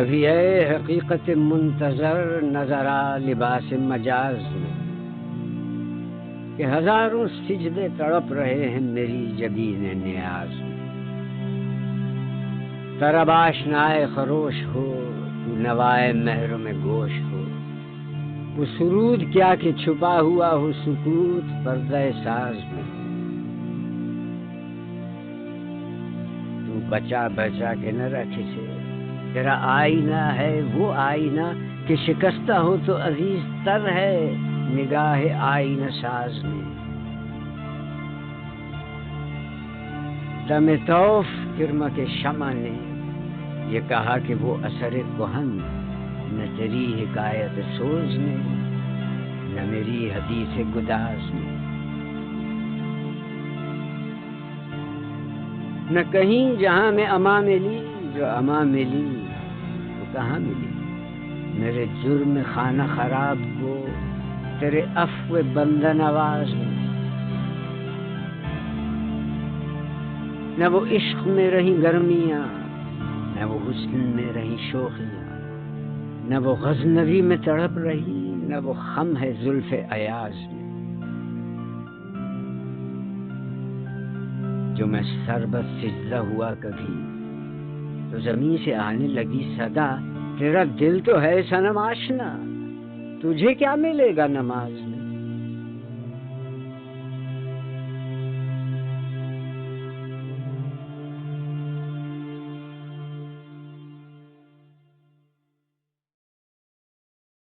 کبھی اے حقیقت منتظر نظر آ لباس مجاز میں کہ ہزاروں سجدے تڑپ رہے ہیں میری جبین نیاز میں. طرب آشنائے خروش ہو تو نوائے مہر میں گوش ہو، وہ سرود کیا کہ چھپا ہوا ہو سکوت پردہ ساز میں. تو بچا بچا کے نہ رکھ اسے، تیرا آئینہ ہے وہ آئینہ کہ شکستہ ہو تو عزیز تر ہے نگاہ آئینہ ساز میں. دم طوف کرمک شمع نے یہ کہا کہ وہ اثر کہن نہ تیری حکایت سوز میں نہ میری حدیث گداز میں. نہ کہیں جہاں میں اما ملی، جو اما ملی وہ کہاں ملی میرے جرم خانہ خراب کو تیرے عفو بندہ نواز میں. نہ وہ عشق میں رہیں گرمیاں، نہ وہ حسن میں رہیں شوخیاں، نہ وہ غزنوی میں تڑپ رہی، نہ وہ خم ہے زلف ایاز میں. جو میں سربت سجدہ ہوا کبھی تو زمین سے آنے لگی صدا، تیرا دل تو ہے صنم آشنا، تجھے کیا ملے گا نماز